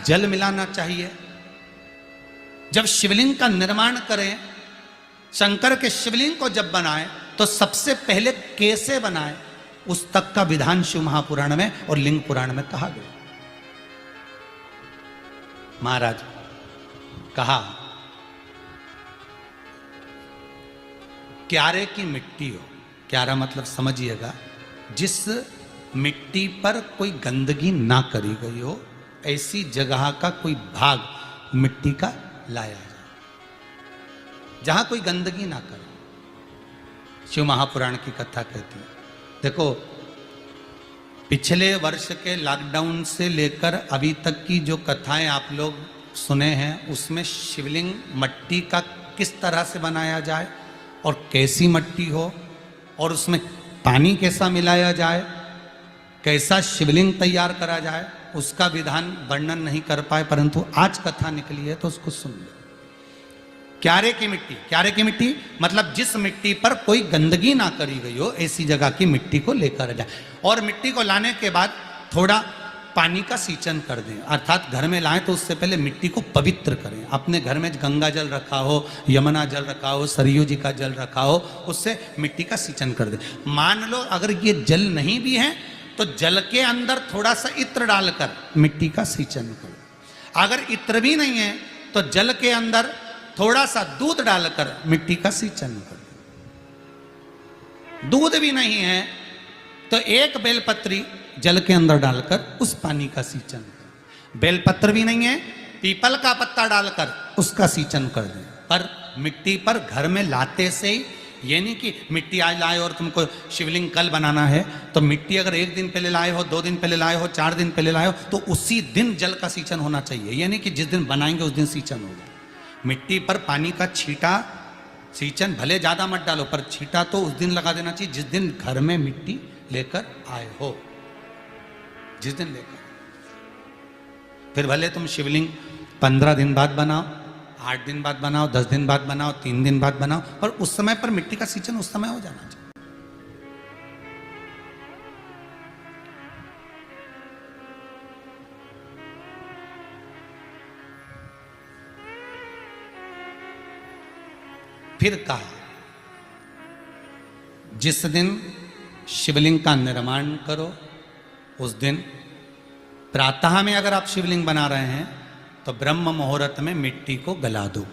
जल मिलाना चाहिए। जब शिवलिंग का निर्माण करें, शंकर के शिवलिंग को जब बनाए तो सबसे पहले कैसे बनाए, उस तक का विधान शिव महापुराण में और लिंग पुराण में कहा गया। महाराज कहा, क्यारे की मिट्टी हो, क्यारा मतलब समझिएगा जिस मिट्टी पर कोई गंदगी ना करी गई हो, ऐसी जगह का कोई भाग मिट्टी का लाया जाए जहां कोई गंदगी ना करे। शिव महापुराण की कथा कहती है। देखो, पिछले वर्ष के लॉकडाउन से लेकर अभी तक की जो कथाएं आप लोग सुने हैं, उसमें शिवलिंग मट्टी का किस तरह से बनाया जाए और कैसी मट्टी हो और उसमें पानी कैसा मिलाया जाए, कैसा शिवलिंग तैयार करा जाए, उसका विधान वर्णन नहीं कर पाए, परंतु आज कथा निकली है तो उसको सुन लो। क्यारे की मिट्टी, क्यारे की मिट्टी मतलब जिस मिट्टी पर कोई गंदगी ना करी गई हो, ऐसी जगह की मिट्टी को लेकर जाए और मिट्टी को लाने के बाद थोड़ा पानी का सींचन कर दें, अर्थात घर में लाएं तो उससे पहले मिट्टी को पवित्र करें। अपने घर में गंगा जल रखा हो, यमुना जल रखा हो, सरयू जी का जल रखा हो, उससे मिट्टी का सींचन कर दें। मान लो अगर ये जल नहीं भी है तो जल के अंदर थोड़ा सा इत्र डालकर मिट्टी का सींचन करो। अगर इत्र भी नहीं है तो जल के अंदर थोड़ा सा दूध डालकर मिट्टी का सींचन करो। दूध भी नहीं है तो एक बेलपत्री जल के अंदर डालकर उस पानी का सींचन करो। बेलपत्र भी नहीं है, पीपल का पत्ता डालकर उसका सींचन कर दें। पर मिट्टी पर घर में लाते से ही, ये नहीं कि मिट्टी आज लाए और तुमको शिवलिंग कल बनाना है, तो मिट्टी अगर 1 दिन पहले लाए हो, 2 दिन पहले लाए हो, 4 दिन पहले लाए हो, तो उसी दिन जल का सींचन होना चाहिए। ये नहीं कि जिस दिन बनाएंगे उस दिन सींचन होगा। मिट्टी पर पानी का छींटा, सींचन भले ज़्यादा मत डालो, पर छींटा तो उस दिन लगा देना चाहिए जिस दिन घर में मिट्टी लेकर आए हो, जिस दिन लेकर। फिर भले तुम शिवलिंग 15 दिन बाद बनाओ, 8 दिन बाद बनाओ, 10 दिन बाद बनाओ, 3 दिन बाद बनाओ, पर उस समय पर मिट्टी का सींचन उस समय हो जाना चाहिए। फिर कहा, जिस दिन शिवलिंग का निर्माण करो उस दिन प्रातः में अगर आप शिवलिंग बना रहे हैं तो ब्रह्म मुहूर्त में मिट्टी को गला दो।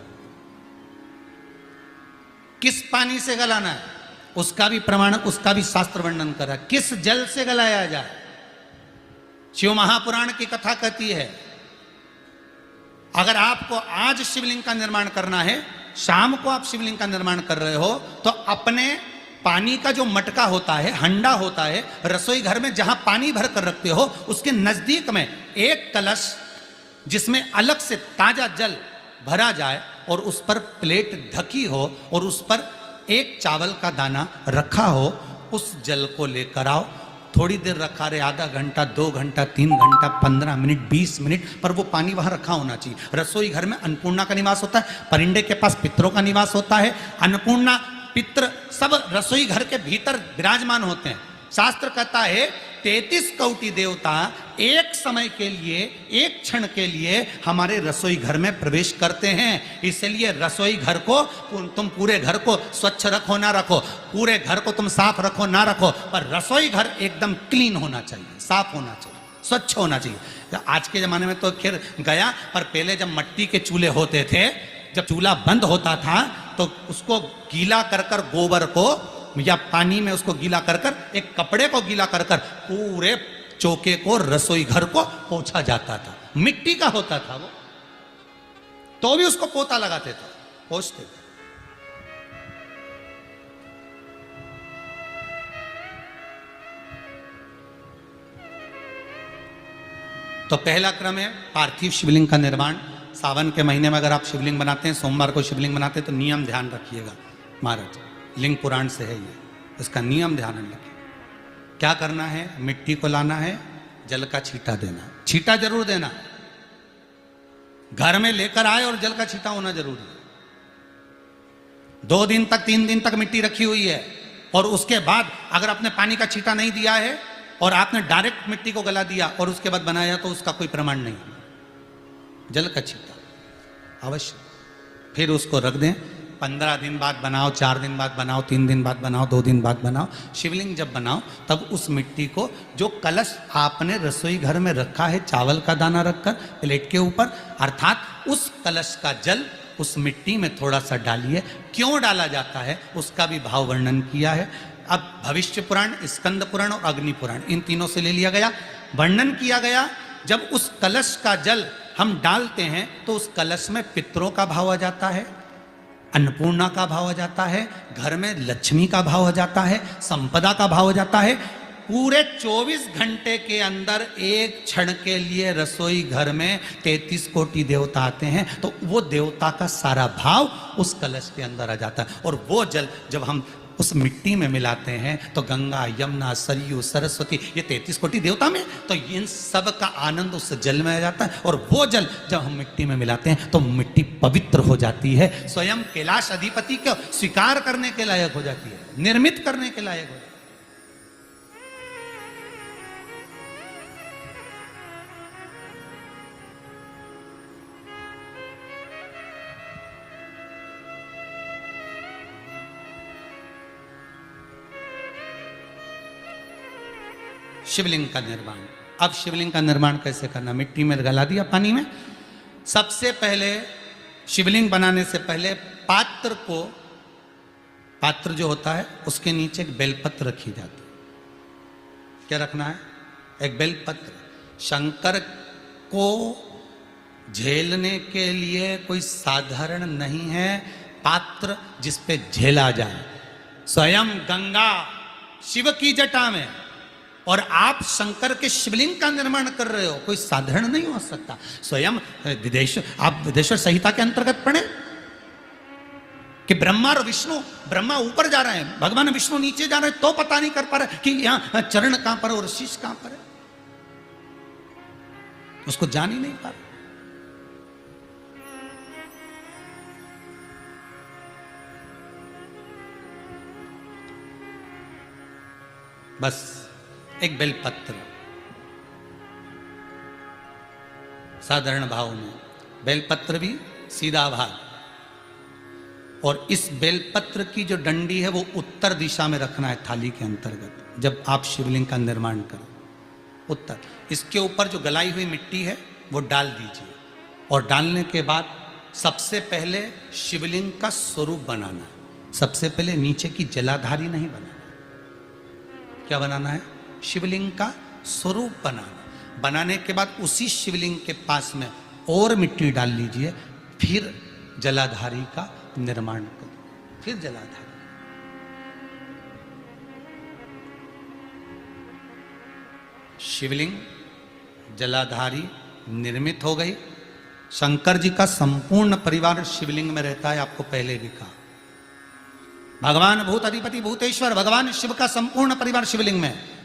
किस पानी से गलाना है उसका भी प्रमाण, उसका भी शास्त्र वर्णन करा। किस जल से गलाया जाए, शिव महापुराण की कथा कहती है। अगर आपको आज शिवलिंग का निर्माण करना है, शाम को आप शिवलिंग का निर्माण कर रहे हो, तो अपने पानी का जो मटका होता है, हंडा होता है, रसोई घर में जहां पानी भर कर रखते हो, उसके नजदीक में एक कलश जिसमें अलग से ताजा जल भरा जाए और उस पर प्लेट ढकी हो और उस पर एक चावल का दाना रखा हो, उस जल को लेकर आओ। थोड़ी देर रखा रहे, आधा घंटा, 2 घंटा, 3 घंटा, 15 मिनट, 20 मिनट, पर वो पानी वहां रखा होना चाहिए। रसोई घर में अन्नपूर्णा का निवास होता है, परिंदे के पास पितरों का निवास होता है। अन्नपूर्णा, पित्र सब रसोई घर के भीतर विराजमान होते हैं। शास्त्र कहता है 33 कोटि देवता एक समय के लिए, एक क्षण के लिए हमारे रसोई घर में प्रवेश करते हैं। इसलिए रसोई घर को तुम पूरे घर को स्वच्छ रखो ना रखो, पूरे घर को तुम साफ रखो ना रखो, पर रसोई घर एकदम क्लीन होना चाहिए, साफ होना चाहिए, स्वच्छ होना चाहिए। आज के जमाने में तो खैर गया, पर पहले जब मट्टी के चूल्हे होते थे, जब चूल्हा बंद होता था तो उसको गीला कर कर, गोबर को या पानी में उसको गीला कर कर, एक कपड़े को गीला कर कर पूरे चौके को, रसोई घर को पोंछा जाता था। मिट्टी का होता था वो, तो भी उसको पोता लगाते थे, पोंछते थे। तो पहला क्रम है पार्थिव शिवलिंग का निर्माण। सावन के महीने में अगर आप शिवलिंग बनाते हैं, सोमवार को शिवलिंग बनाते हैं, तो नियम ध्यान रखिएगा महाराज, लिंग पुराण से है ये, इसका नियम ध्यान रखिए। क्या करना है, मिट्टी को लाना है, जल का छींटा देना, छींटा जरूर देना, घर में लेकर आए और जल का छींटा होना जरूरी है। 2 दिन तक, 3 दिन तक मिट्टी रखी हुई है और उसके बाद अगर आपने पानी का छींटा नहीं दिया है और आपने डायरेक्ट मिट्टी को गला दिया और उसके बाद बनाया, तो उसका कोई प्रमाण नहीं। जल का छींटा अवश्य। फिर उसको रख दें, 15 दिन बाद बनाओ, 4 दिन बाद बनाओ, 3 दिन बाद बनाओ, 2 दिन बाद बनाओ। शिवलिंग जब बनाओ तब उस मिट्टी को, जो कलश आपने रसोई घर में रखा है चावल का दाना रखकर प्लेट के ऊपर, अर्थात उस कलश का जल उस मिट्टी में थोड़ा सा डालिए। क्यों डाला जाता है उसका भी भाव वर्णन किया है। अब भविष्य पुराण, स्कंद पुराण और अग्नि पुराण, इन तीनों से ले लिया गया। वर्णन किया गया, जब उस कलश का जल हम डालते हैं तो उस कलश में पितरों का भाव आ जाता है, अन्नपूर्णा का भाव आ जाता है, घर में लक्ष्मी का भाव आ जाता है, संपदा का भाव आ जाता है। पूरे 24 घंटे के अंदर एक क्षण के लिए रसोई घर में 33 कोटि देवता आते हैं, तो वो देवता का सारा भाव उस कलश के अंदर आ जाता है। और वो जल जब हम उस मिट्टी में मिलाते हैं तो गंगा, यमुना, सरयू, सरस्वती, ये 33 कोटि देवता में, तो इन सब का आनंद उस जल में आ जाता है। और वो जल जब हम मिट्टी में मिलाते हैं तो मिट्टी पवित्र हो जाती है, स्वयं कैलाश अधिपति को स्वीकार करने के लायक हो जाती है, निर्मित करने के लायक हो जाती है। शिवलिंग का निर्माण। अब शिवलिंग का निर्माण कैसे करना? मिट्टी में गला दिया पानी में। सबसे पहले शिवलिंग बनाने से पहले पात्र को, पात्र जो होता है उसके नीचे एक बेलपत्र रखी जाती है। क्या रखना है? एक बेलपत्र। शंकर को झेलने के लिए कोई साधारण नहीं है पात्र जिस पे झेला जाए। स्वयं गंगा शिव की जटा में, और आप शंकर के शिवलिंग का निर्माण कर रहे हो, कोई साधारण नहीं हो सकता। स्वयं आप विदेश्वर संहिता के अंतर्गत पढ़े कि ब्रह्मा और विष्णु, ब्रह्मा ऊपर जा रहे हैं, भगवान विष्णु नीचे जा रहे हैं, तो पता नहीं कर पा रहे कि यहां चरण कहां पर और शीश कहां पर है, उसको जान ही नहीं पा रहे। बस एक बेलपत्र, साधारण भाव में बेलपत्र भी सीधा भाग, और इस बेलपत्र की जो डंडी है वो उत्तर दिशा में रखना है थाली के अंतर्गत। जब आप शिवलिंग का निर्माण करो उत्तर, इसके ऊपर जो गलाई हुई मिट्टी है वो डाल दीजिए, और डालने के बाद सबसे पहले शिवलिंग का स्वरूप बनाना है। सबसे पहले नीचे की जलाधारी नहीं बनाना, क्या बनाना है? शिवलिंग का स्वरूप बनाना। बनाने के बाद उसी शिवलिंग के पास में और मिट्टी डाल लीजिए, फिर जलाधारी का निर्माण करो, फिर जलाधारी। शिवलिंग जलाधारी निर्मित हो गई। शंकर जी का संपूर्ण परिवार शिवलिंग में रहता है, आपको पहले भी कहा। भगवान भूत अधिपति भूतेश्वर, भगवान शिव का संपूर्ण परिवार शिवलिंग में।